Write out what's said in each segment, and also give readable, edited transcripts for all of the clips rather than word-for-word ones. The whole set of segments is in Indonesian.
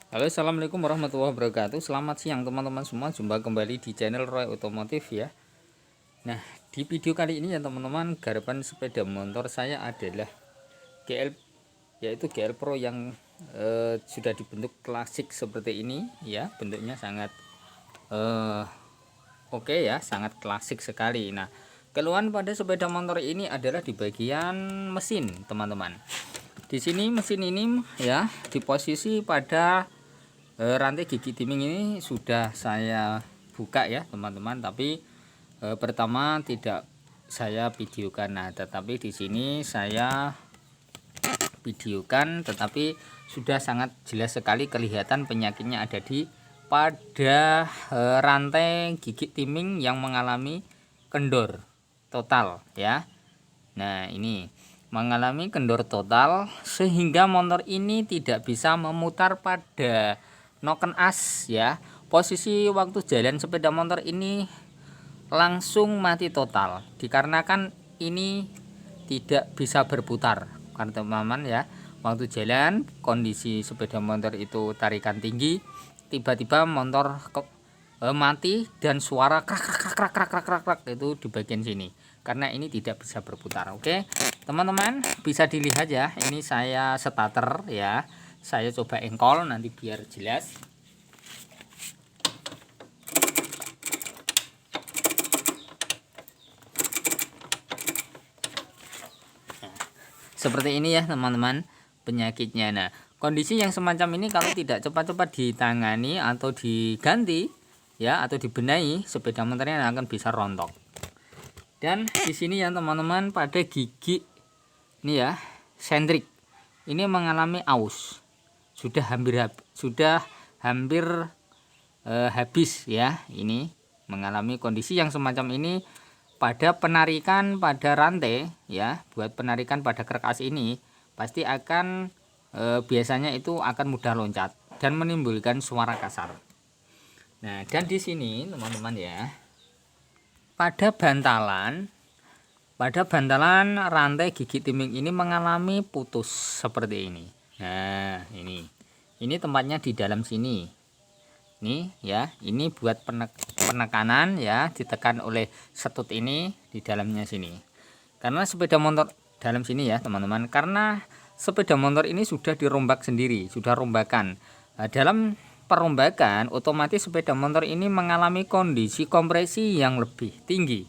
Halo, assalamualaikum warahmatullahi wabarakatuh. Selamat siang teman-teman semua. Jumpa kembali di channel Roy Otomotif ya. Nah, di video kali ini ya teman-teman, garapan sepeda motor saya adalah GL, yaitu GL Pro yang sudah dibentuk klasik seperti ini ya. Bentuknya sangat oke ya, sangat klasik sekali. Nah, keluhan pada sepeda motor ini adalah di bagian mesin teman-teman. Di sini mesin ini ya, di posisi pada rantai gigi timing ini sudah saya buka ya teman-teman, tapi pertama tidak saya videokan. Nah, tetapi di sini saya videokan, tetapi sudah sangat jelas sekali kelihatan penyakitnya ada di pada rantai gigi timing yang mengalami kendor total ya. Nah, ini mengalami kendor total sehingga motor ini tidak bisa memutar pada noken as ya. Posisi waktu jalan sepeda motor ini langsung mati total dikarenakan ini tidak bisa berputar. Karena teman-teman ya, waktu jalan kondisi sepeda motor itu tarikan tinggi, tiba-tiba motor mati dan suara krak krak krak krak krak krak krak itu di bagian sini karena ini tidak bisa berputar. Oke teman-teman, bisa dilihat ya, ini saya starter ya, saya coba engkol nanti biar jelas. Seperti ini ya teman-teman penyakitnya. Nah, kondisi yang semacam ini kalau tidak cepat-cepat ditangani atau diganti ya, atau dibenahi, sepeda motornya akan bisa rontok. Dan di sini ya teman-teman, pada gigi ini ya, sentrik ini mengalami aus. Sudah hampir habis ya, ini mengalami kondisi yang semacam ini. Pada penarikan pada rantai ya, buat penarikan pada kerkas ini pasti akan biasanya itu akan mudah loncat dan menimbulkan suara kasar. Nah, dan di sini teman-teman ya, pada bantalan rantai gigi timing ini mengalami putus seperti ini. Nah, ini tempatnya di dalam sini. Ini ya, ini buat penekanan ya, ditekan oleh setut ini di dalamnya sini. Karena sepeda motor dalam sini ya teman-teman, karena sepeda motor ini sudah dirombak sendiri, sudah rombakan. Nah, dalam perombakan otomatis sepeda motor ini mengalami kondisi kompresi yang lebih tinggi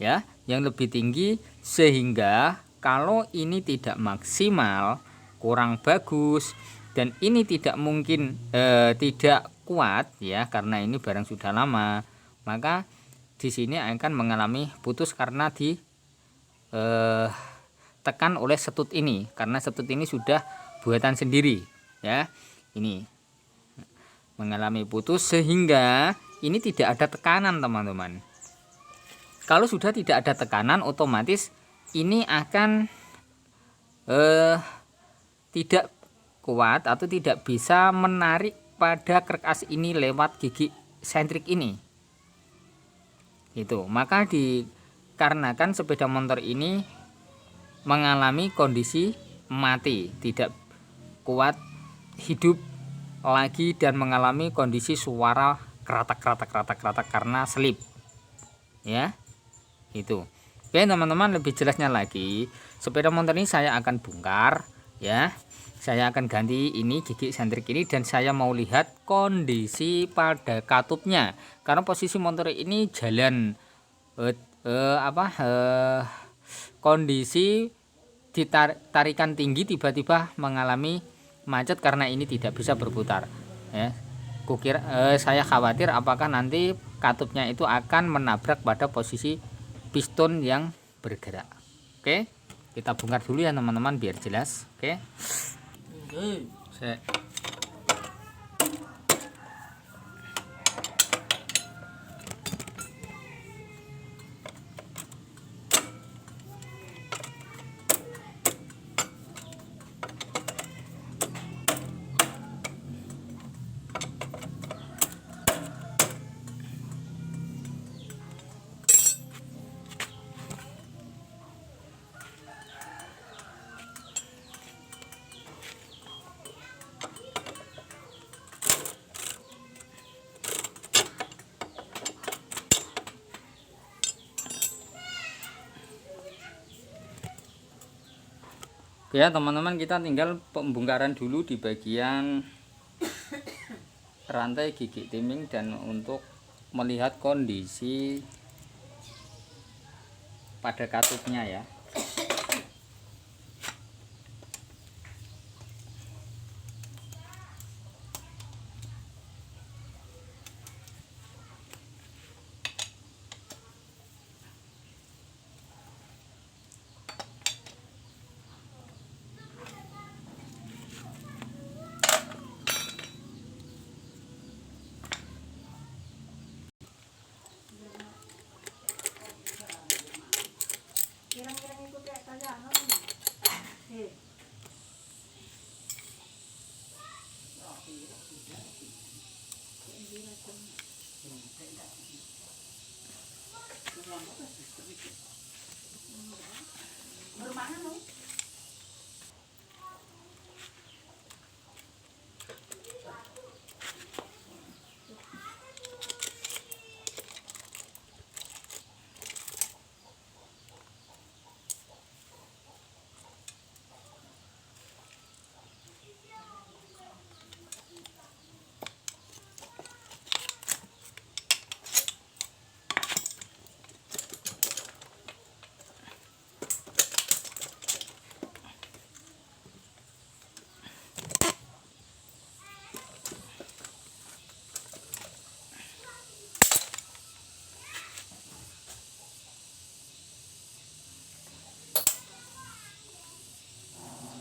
ya, yang lebih tinggi, sehingga kalau ini tidak maksimal, kurang bagus, dan ini tidak mungkin tidak kuat ya, karena ini barang sudah lama, maka di sini akan mengalami putus karena tekan oleh setut ini, karena setut ini sudah buatan sendiri ya. Ini mengalami putus sehingga ini tidak ada tekanan teman-teman. Kalau sudah tidak ada tekanan, otomatis ini akan tidak kuat atau tidak bisa menarik pada kerkas ini lewat gigi sentrik ini. Itu maka dikarenakan sepeda motor ini mengalami kondisi mati, tidak kuat hidup lagi dan mengalami kondisi suara keratak karena selip ya. Itu oke teman-teman, lebih jelasnya lagi sepeda motor ini saya akan bongkar ya, saya akan ganti ini gigi sentrik ini, dan saya mau lihat kondisi pada katupnya karena posisi motor ini jalan kondisi ditarikan tinggi tiba-tiba mengalami macet karena ini tidak bisa berputar ya. Saya khawatir apakah nanti katupnya itu akan menabrak pada posisi piston yang bergerak. Oke, kita bongkar dulu ya teman-teman biar jelas. Oke. Ya teman-teman, kita tinggal pembongkaran dulu di bagian rantai gigi timing dan untuk melihat kondisi pada katupnya ya.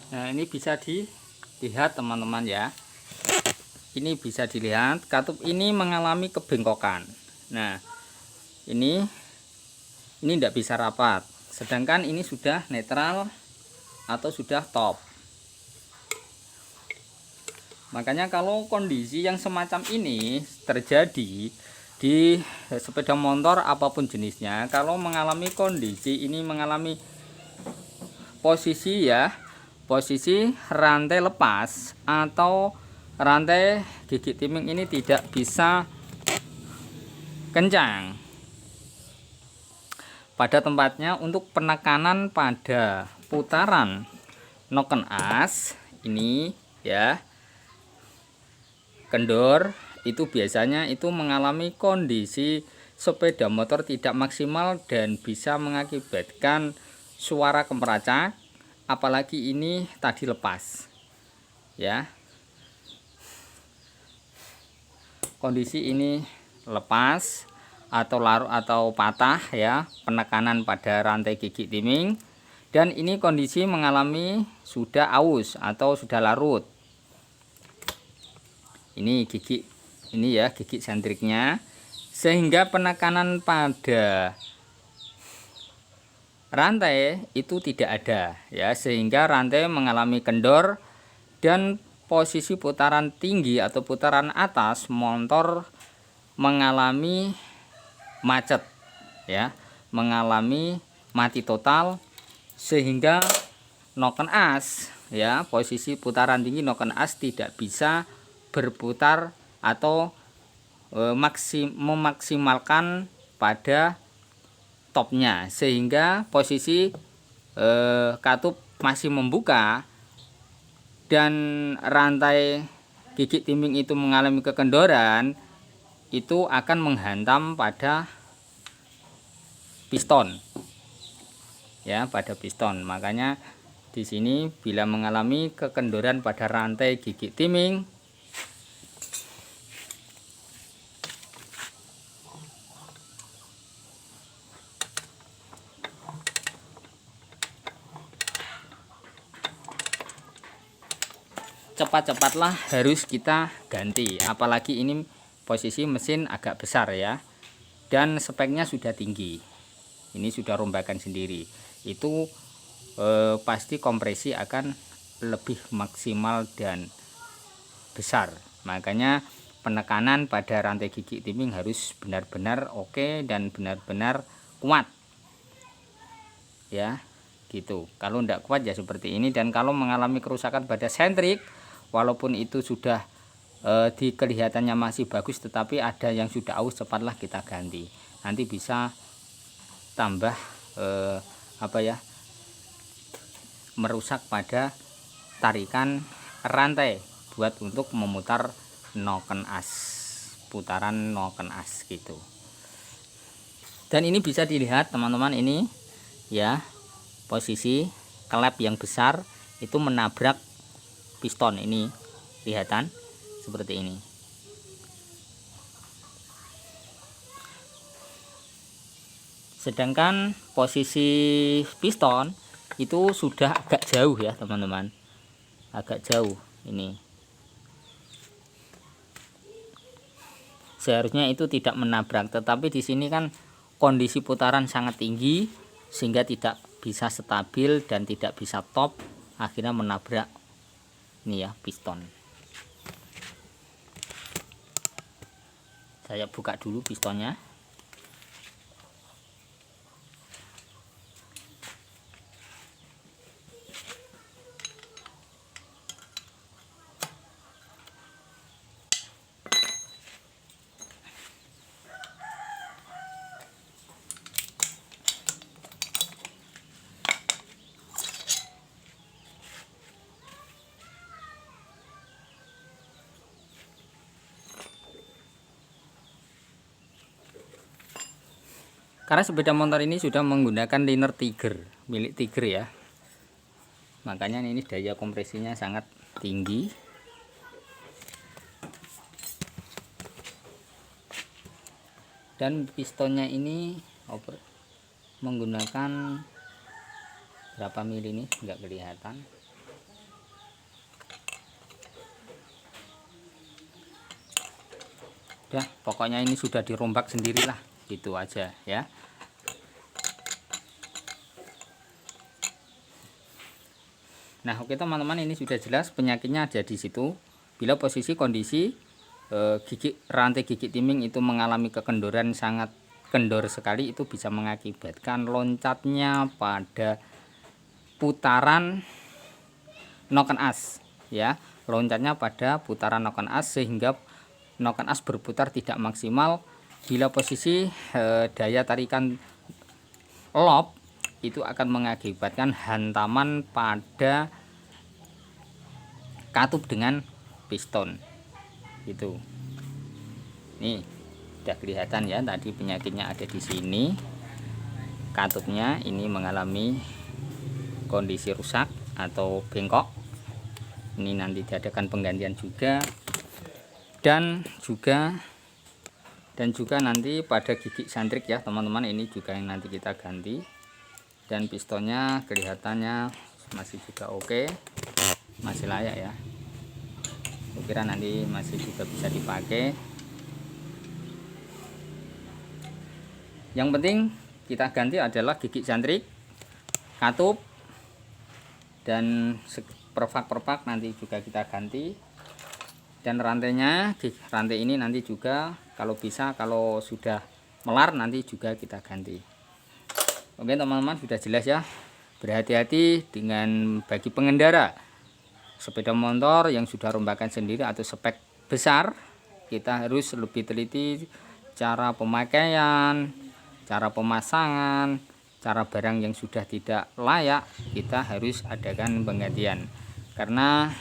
Nah, ini bisa dilihat teman-teman ya. Ini bisa dilihat katup ini mengalami kebengkokan. Nah, ini tidak bisa rapat. Sedangkan ini sudah netral atau sudah top. Makanya kalau kondisi yang semacam ini terjadi di sepeda motor apapun jenisnya, kalau mengalami kondisi ini, mengalami posisi rantai lepas atau rantai gigi timing ini tidak bisa kencang pada tempatnya, untuk penekanan pada putaran noken as ini ya, kendor, itu biasanya itu mengalami kondisi sepeda motor tidak maksimal dan bisa mengakibatkan suara kemeracak, apalagi ini tadi lepas ya. Kondisi ini lepas atau larut atau patah ya, penekanan pada rantai gigi timing, dan ini kondisi mengalami sudah aus atau sudah larut. Ini gigi ini ya, gigi sentriknya, sehingga penekanan pada rantai itu tidak ada ya, sehingga rantai mengalami kendor dan posisi putaran tinggi atau putaran atas motor mengalami macet ya, mengalami mati total, sehingga noken as ya, posisi putaran tinggi noken as tidak bisa berputar atau memaksimalkan pada topnya, sehingga posisi katup masih membuka dan rantai gigi timing itu mengalami kekendoran, itu akan menghantam pada piston ya, pada piston. Makanya di sini bila mengalami kekendoran pada rantai gigi timing, cepat-cepatlah harus kita ganti, apalagi ini posisi mesin agak besar ya, dan speknya sudah tinggi, ini sudah rombakan sendiri, itu pasti kompresi akan lebih maksimal dan besar. Makanya penekanan pada rantai gigi timing harus benar-benar oke dan benar-benar kuat ya, gitu. Kalau tidak kuat ya seperti ini. Dan kalau mengalami kerusakan pada sentrik, walaupun itu sudah di kelihatannya masih bagus, tetapi ada yang sudah aus, cepatlah kita ganti, nanti bisa tambah merusak pada tarikan rantai buat untuk memutar noken as, putaran noken as gitu. Dan ini bisa dilihat teman-teman, ini ya posisi klep yang besar itu menabrak piston, ini kelihatan seperti ini. Sedangkan posisi piston itu sudah agak jauh ya teman-teman, agak jauh ini. Seharusnya itu tidak menabrak, tetapi di sini kan kondisi putaran sangat tinggi sehingga tidak bisa stabil dan tidak bisa top, akhirnya menabrak ini ya piston. Saya buka dulu pistonnya. Karena sepeda motor ini sudah menggunakan liner Tiger, milik Tiger ya, makanya ini daya kompresinya sangat tinggi. Dan pistonnya ini menggunakan berapa mili ini nggak kelihatan. Udah, pokoknya ini sudah dirombak sendirilah, gitu aja ya. Nah oke teman-teman, ini sudah jelas penyakitnya ada di situ. Bila posisi kondisi rantai gigi timing itu mengalami kekendoran sangat kendor sekali, itu bisa mengakibatkan loncatnya pada putaran noken as ya, loncatnya pada putaran noken as sehingga noken as berputar tidak maksimal. Bila posisi daya tarikan lob itu akan mengakibatkan hantaman pada katup dengan piston gitu. Nih udah kelihatan ya, tadi penyakitnya ada di sini. Katupnya ini mengalami kondisi rusak atau bengkok. Ini nanti diadakan penggantian juga, dan juga nanti pada gigi sandrik ya teman-teman, ini juga yang nanti kita ganti. Dan pistonnya kelihatannya masih juga oke, masih layak ya. Kira nanti masih juga bisa dipakai. Yang penting kita ganti adalah gigi sandrik, katup, dan perpak nanti juga kita ganti. Dan rantainya, rantai ini nanti juga kalau bisa, kalau sudah melar nanti juga kita ganti. Oke teman-teman, sudah jelas ya. Berhati-hati dengan bagi pengendara sepeda motor yang sudah rombakan sendiri atau spek besar, kita harus lebih teliti cara pemakaian, cara pemasangan, cara barang yang sudah tidak layak kita harus adakan penggantian, karena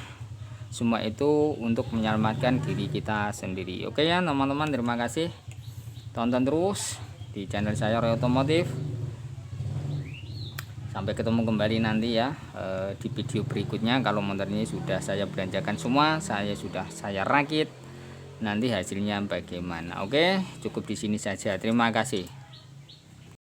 semua itu untuk menyelamatkan diri kita sendiri. Oke ya teman-teman, terima kasih, tonton terus di channel saya Roy Otomotif. Sampai ketemu kembali nanti ya di video berikutnya. Kalau motor ini sudah saya belanjakan semua, sudah saya rakit, nanti hasilnya bagaimana. Oke, cukup di sini saja. Terima kasih.